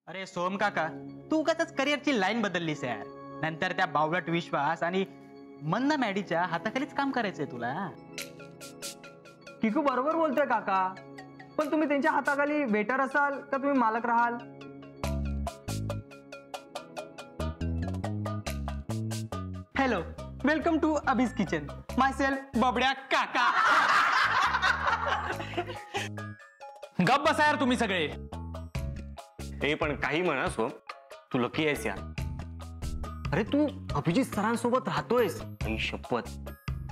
अरे सोम काका, तू उगाच करिअरची लाईन बदललीस यार. नंतर त्या बावळट विश्वास आणि मंदा मॅडीच्या हाताखालीच काम करायचंय तुला. किकू बरोबर बोलतोय काका, पण तुम्ही त्यांच्या हाताखाली वेटर असाल का तुम्ही मालक राहाल? Hello, welcome to Abhij kitchen. Myself Babdya काका. गप बसा यार तुम्ही सगळे. हे पण काही म्हणा सोम, तू लकी आहेस यार. अरे तू अभिजित सरांसोबत राहतोयस. आई शपथ,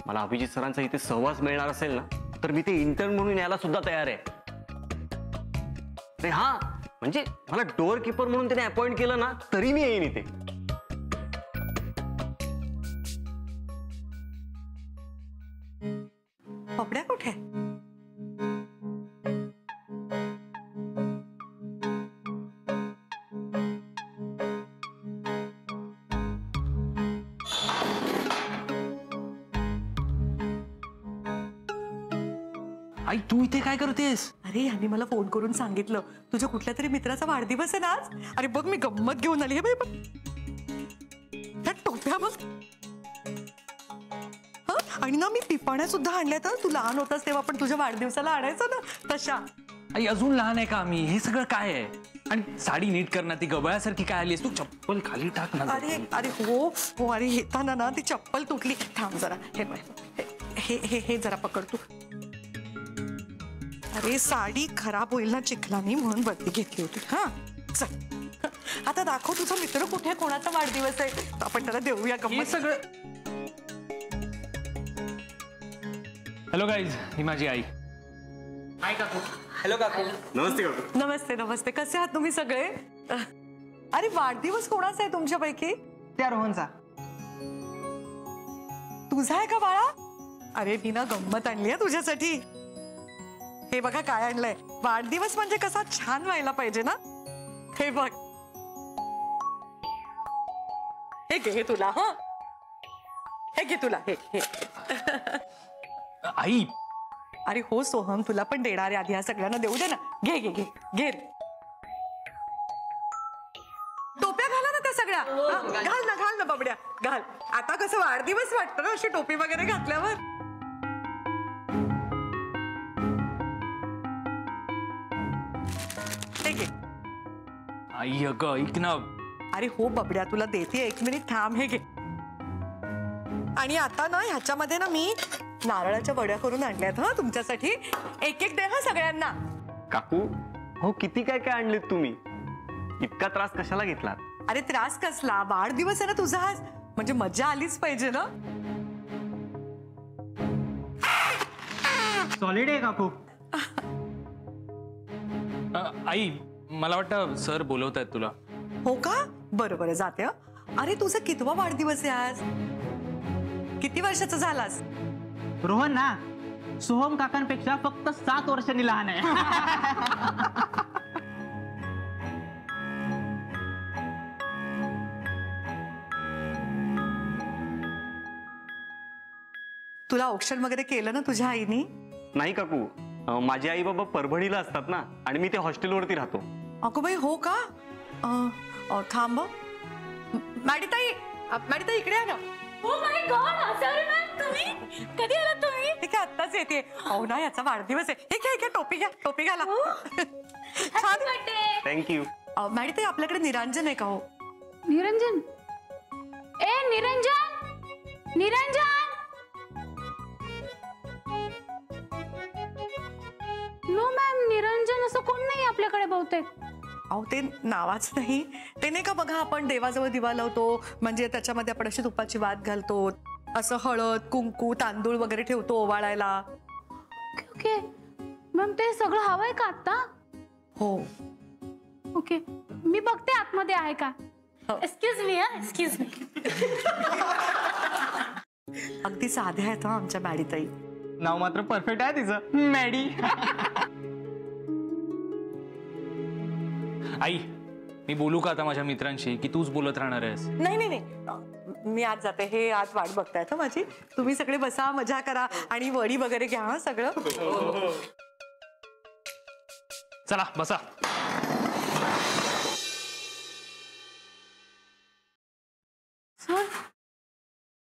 मला अभिजित सरांचा इथे सहवास मिळणार असेल ना तर मी ते इंटर्न म्हणून यायला सुद्धा तयार आहे. अरे हा, म्हणजे मला डोअर कीपर म्हणून त्याने अपॉइंट केलं ना तरी मी येईन इथे. बबड्या कुठे? आई तू इथे काय करतेस? अरे यांनी मला फोन करून सांगितलं तुझ्या कुठल्या तरी मित्राचा वाढदिवस आहे ना आज. अरे बघ मी गंमत घेऊन आली. हे बाई बघ, त्या टोप्या बघ. आणि ना मी पिपाण्या सुद्धा आणल्या. तर तू लहान होतास तेव्हा पण तुझ्या वाढदिवसाला आणायचं ना तशा. आई अजून लहान आहे का आम्ही? हे सगळं काय आहे? आणि साडी नीट करणार, ती गबळ्यासारखी काय आलीस तू? चप्पल खाली टाक ना. अरे अरे हो हो, अरे येताना ना ती चप्पल तुटली. थांब जरा, हे हे हे हे जरा पकड तू. अरे साडी खराब होईल ना चिखलानी म्हणून बदली घेतली होती. हा चल आता दाखव तुझा मित्र कुठे, कोणाचा वाढदिवस आहे आपण त्याला देऊया हे गंमत. सगळं. हॅलो गाईज, ही माझी आई. हाय काकू. हॅलो काकू. नमस्ते काकू. नमस्ते नमस्ते, कसे आहात तुम्ही सगळे? अरे वाढदिवस कोणाचा आहे तुमच्यापैकी? त्या रोहनचा. तुझा आहे का बाळा? अरे मी ना गंमत आणली आहे तुझ्यासाठी. हे बघा काय आणलंय. वाढदिवस म्हणजे कसा छान व्हायला पाहिजे ना. हे बघ, हे घे तुला. हा हे घे तुला. हे हे आई अरे हो सोहम, तुला पण देणार आहे. आधी ह्या सगळ्यांना देऊ दे ना. घे घे घे घे. टोप्या घाला ना त्या सगळ्या. घाल ना बबड्या, घाल. आता कसं वाढदिवस वाटतं ना अशी टोपी वगैरे घातल्यावर. हे घे. आई अगं ऐक ना. अरे हो बबड्या, तुला देते, एक मिनिट थांब. हे घे. आणि आता ना ह्याच्यामध्ये ना मी नारळाच्या वड्या करून आणल्यात हा तुमच्यासाठी. एक एक दे हा सगळ्यांना. काकू हो, किती काय काय आणलेत तुम्ही. इतका त्रास कशाला घेतलात? अरे त्रास कसला, वाढदिवस आहे ना तुझा आज, म्हणजे मजा आलीच पाहिजे ना. सॉलिड आहे काकू. आई मला वाटतं सर बोलवत आहेत तुला. हो का? बरं बरं जाते. अरे तुझा कितवा वाढदिवस आहे आज? किती वर्षाचा झालास? रोहन ना सोहम काकांपेक्षा फक्त 7 वर्षांनी लहान आहे. तुला औक्षण वगैरे केलं ना तुझ्या आईनी? नाही काकू, माझे आई बाबा परभणीला असतात ना आणि मी ते हॉस्टेलवरती राहतो. अगो बाई हो का? थांब. मॅडीताई, मॅडीताई इकडे आहे ना. Oh my God, Asavari ma'am, तुम्ही कधी आलात तुम्ही? हे काय आत्ताच येते. हो ना याचा वाढदिवस आहे. हे घ्या टोपी घ्या, टोपी घाला. छान. थँक्यू. मॅडीताई आपल्याकडे निरांजन आहे का हो? निरंजन, ए निरंजन, निरंजन. नो मॅम, निरंजन असं कोण नाही आपल्याकडे बहुतेक. अहो ते नावाच नाही, ते नाही का बघा आपण देवाजवळ दिवा लावतो, म्हणजे त्याच्यामध्ये आपण अशी तुपाची वात घालतो, असं हळद कुंकू तांदूळ वगैरे ठेवतो ओवाळायला. ओके मॅम, ते सगळं हवंय का आता? हो. ओके मी बघते आतमध्ये आहे का. Excuse me. Excuse me. अगदी साध्या आहेत हा आमच्या मॅडीताई. नाव मात्र परफेक्ट आहे तिचं, मॅडी. आई मी बोलू का आता माझ्या मित्रांशी की तूच बोलत राहणार आहेस? नाही नाही नाही, मी आज जाते. हे आज वाट बघतायत माझी. तुम्ही सगळे बसा, मजा करा आणि वडी वगैरे घ्या हा सगळं. चला बसा.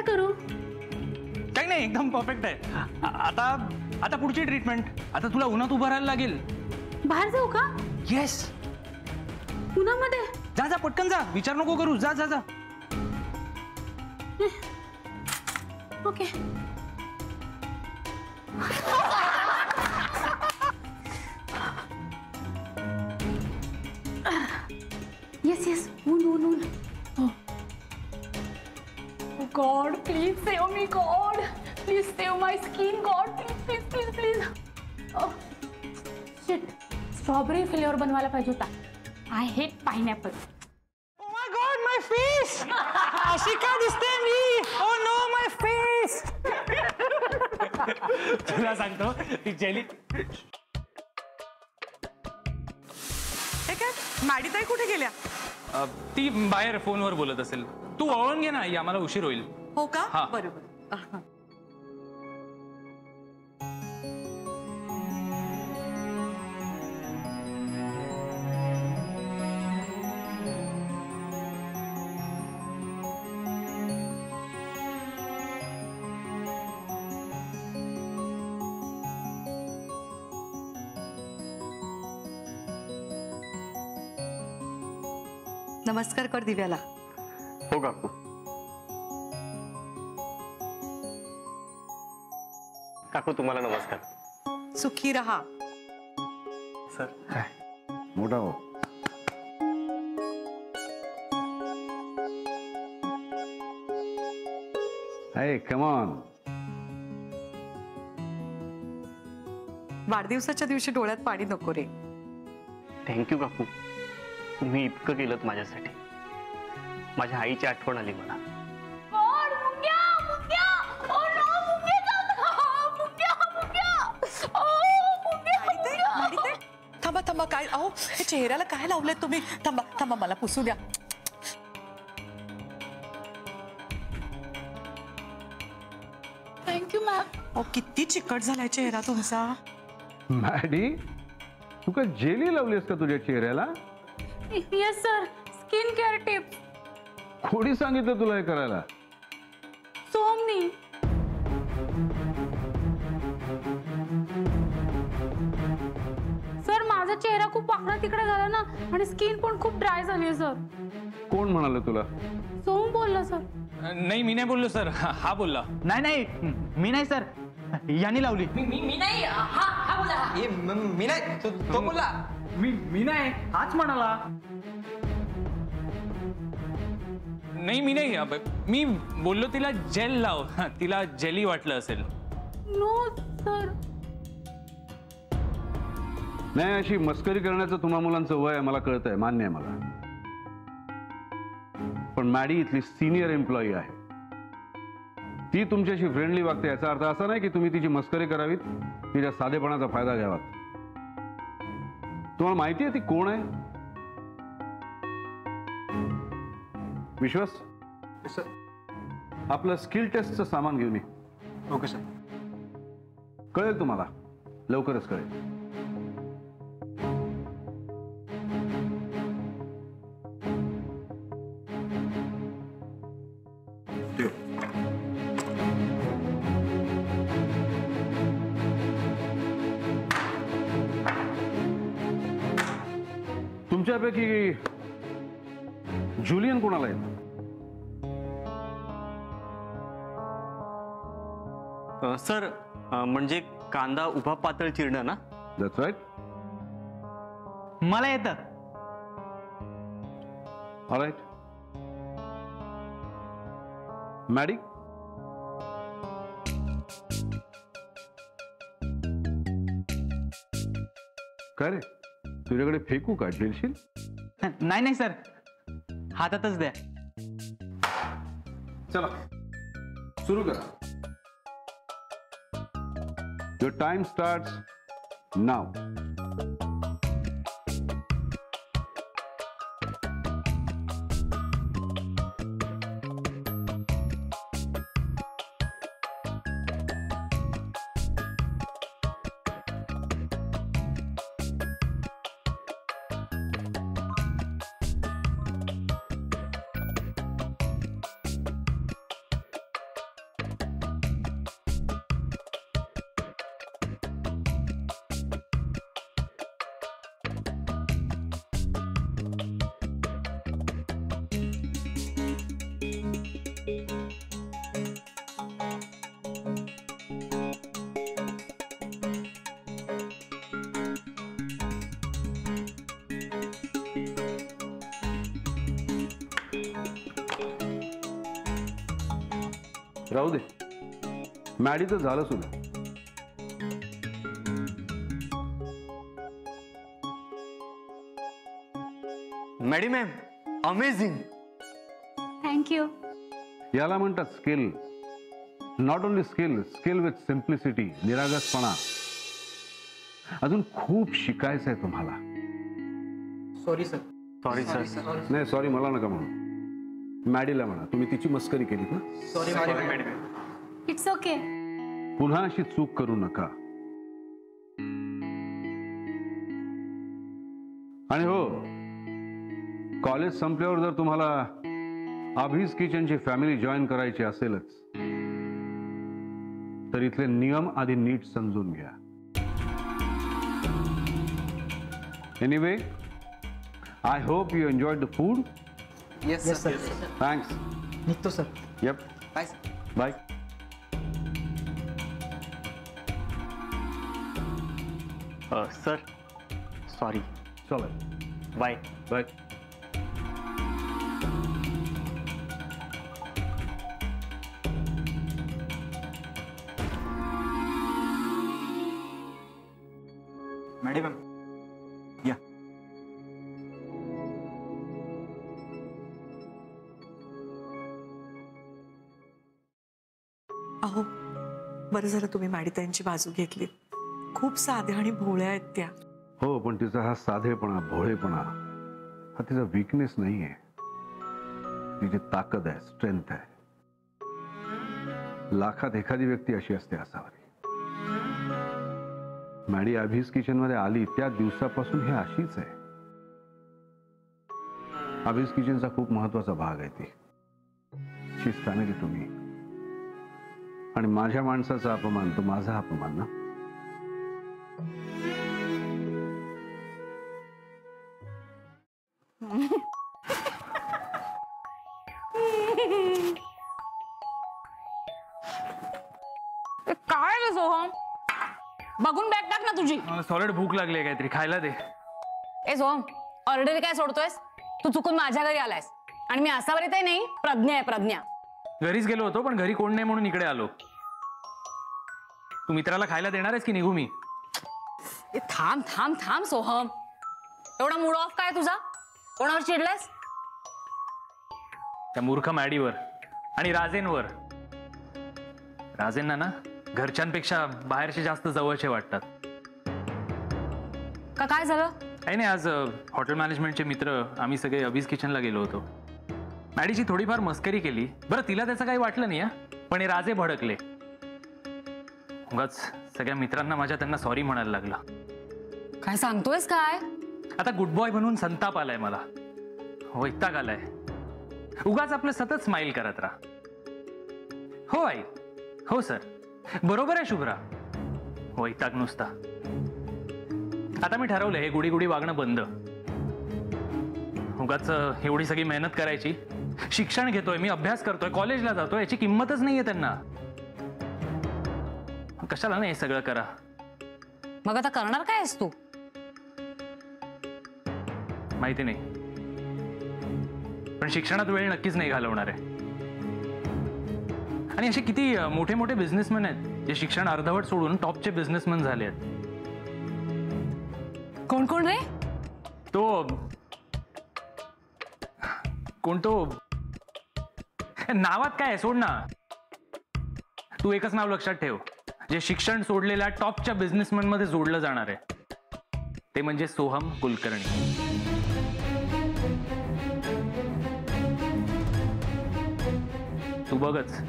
काय करू? काही नाही, एकदम परफेक्ट आहे. आता आता पुढची ट्रीटमेंट. आता तुला उन्हात उभं राहायला लागेल. बाहेर जाऊ का? येस, उन्हामध्ये? जा जा पटकन जा, विचार नको करू, जा जा जा. ओके. येस येस, ऊन ऊन ऊन. God please save me, God please save my skin, God please please please please. Shit, strawberry flavour बनवायला पाहिजे होता. I hate pineapple. Oh my God, my face! अशी का दिसते मी? Oh no, my face! तुला सांगतो, ती जेली. हे काय मॅडीताई कुठे गेल्या? ती बाहेर फोनवर बोलत असेल. तू वळून घे ना, आई, आम्हाला उशीर होईल. हो का? हा. बरोबर. नमस्कार कर दिव्याला. हो काकू. काकू तुम्हाला नमस्कार. सुखी रहा. सर मोठा हो. Hey, come on. वाढदिवसाच्या दिवशी डोळ्यात पाणी नको रे. थँक्यू काकू, तुम्ही इतकं केलं माझ्यासाठी. माझ्या आईची आठवण आली मला. गॉड, मुंग्या मुंग्या. ओ नो, मुंग्या. मुंग्या मुंग्या. ओ मुंग्या. मॅडीताई, थांबा थांबा. काय अहो, हे चेहऱ्याला काय लावलंय तुम्ही? थांबा थांबा, मला पुसू द्या. Thank you ma'am. अहो, किती चिकट झालाय चेहरा तुमचा. मॅडी, तू काय जेली लावलीस का तुझ्या चेहऱ्याला? Yes sir, skin care tips. कोणी सांगितलं तुला हे करायला? सोमनी. सर, माझा चेहरा खूप वाकडा तिकडे झाला ना, आणि स्किन पण खूप ड्राय झाली आहे सर. कोण म्हणाल तुला? सोम बोलला सर. नाही, मी नाही बोललो सर, हा बोलला. नाही नाही, मी नाही सर, यांनी लावली. मी नाही, तो बोलला. मी नाही, हाच म्हणाला. नाही, मी नाही, मी बोललो तिला जेल लाव. तिला जेली वाटलं असेल. No sir. नाही, अशी मस्करी करण्याचं तुम्हा मुलांचं वय आहे, मला कळत आहे, मान्य आहे मला. पण मॅडी इथली सिनियर एम्प्लॉई आहे. ती तुमच्याशी फ्रेंडली वागते, याचा अर्थ असा नाही की तुम्ही तिची मस्करी करावीत, तिच्या साधेपणाचा फायदा घ्यावा. तुम्हाला माहिती आहे ती कोण आहे? विश्वास, आपलं स्किल टेस्टचं सामान घेऊन ये. Okay sir. कळेल तुम्हाला, लवकरच कळेल. तुमच्यापैकी जुलियन कोणाला येतं? सर, म्हणजे कांदा उभा पातळ चिरणं ना? That's right. मला येतं. ऑलराईट. मॅडी, काय रे, तुझ्याकडे फेकू का? झेलशील? नाही नाही सर, हातातच द्या. चला सुरू करा. Your time starts now. राहू दे, मॅडी तर झालं सुद्धा. Maddy ma'am, amazing. थँक्यू. याला म्हणतात skill. Not only skill, skill with simplicity, निरागसपणा. अजून खूप शिकायचं आहे तुम्हाला. Sorry sir. Sorry sir. नाही सॉरी मला नका म्हणू, मॅडीला म्हणा. तुम्ही तिची मस्करी केली ना. Sorry madam. It's okay. पुन्हा अशी चूक करू नका. आणि हो, कॉलेज संपल्यावर जर तुम्हाला अभीज किचनची फॅमिली जॉईन करायची असेलच तर इथले नियम आधी नीट समजून घ्या. Anyway, I hope you enjoyed the food. Yes sir. Thanks. निघतो sir. Yup. Bye. Bye. Sir, sorry. चला. बाय. बाय. मॅडम या. अहो, बरं झालं तुम्ही मॅडीताईंची बाजू घेतली. खूप साध्या आणि भोळ्या आहेत त्या. हो, पण तिचा हा साधेपणा, भोळेपणा हा तिचा वीकनेस नाहीये. तिची ताकद आहे, स्ट्रेंथ आहे. लाखात एखादी व्यक्ती अशी असते असावी. मॅडी अभीज किचन मध्ये आली त्या दिवसापासून ही अशीच आहे. अभीज किचनचा खूप महत्वाचा भाग आहे ती. शिस्ताने तुम्ही. आणि माझ्या माणसाचा अपमान तो माझा अपमान ना. काय रे सोहम, बघून बॅग टाक ना तुझी. सॉलिड भूक लागली काहीतरी खायला दे. ए सोहम, ऑर्डर काय सोडतोयस तू? चुकून माझ्या घरी आलायस. आणि मी असा बरीत नाही, प्रज्ञा आहे प्रज्ञा. घरीच गेलो होतो पण घरी कोण नाही म्हणून इकडे आलो. तू मित्राला खायला देणार आहेस की निघू मी? ए, थांब थांब थांब सोहम, एवढा मूड ऑफ काय तुझा? कोणावर चिडलायस? त्या मूर्ख मॅडीवर आणि राजेंवर. राजेंना ना घरच्यांपेक्षा बाहेरचे जास्त जवळचे वाटतात. का काय झालं? काही नाही, आज हॉटेल मॅनेजमेंटचे मित्र आम्ही सगळे अभीज किचनला गेलो होतो. मॅडीची थोडीफार मस्करी केली. बरं, तिला त्याचं काही वाटलं नाही, पण हे राजे भडकले. उगाच सगळ्या मित्रांना माझ्या त्यांना सॉरी म्हणायला लागला. काय सांगतोयस काय? आता गुड बॉय म्हणून संताप आलाय मला, वैताग आलाय. उगाच आपलं सतत स्माइल करत राहा. हो आई, हो सर, बरोबर आहे शुभ्रा. वैताग नुसता. आता मी ठरवलं हे गुडी गुडी वागणं बंद. उगाच एवढी सगळी मेहनत करायची. शिक्षण घेतोय मी, अभ्यास करतोय, कॉलेजला जातोय, याची किंमतच नाहीये त्यांना. कशाला नाही हे सगळं करा. मग आता करणार काय आहेस तू? माहिती नाही, पण शिक्षणात वेळ नक्कीच नाही घालवणार आहे. आणि असे किती मोठे मोठे बिझनेसमॅन आहेत जे शिक्षण अर्धवट सोडून टॉपचे बिझनेसमॅन झाले आहेत. कोण कोण रे? कोण तो नावात काय आहे, सोड ना. तू एकच नाव लक्षात ठेव जे शिक्षण सोडलेल्या टॉपच्या बिझनेसमॅन मध्ये जोडलं जाणार आहे. ते म्हणजे सोहम कुलकर्णी. तू बघच,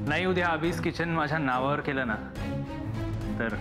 नाही उद्या अभीज किचन माझ्या नावावर केलं ना तर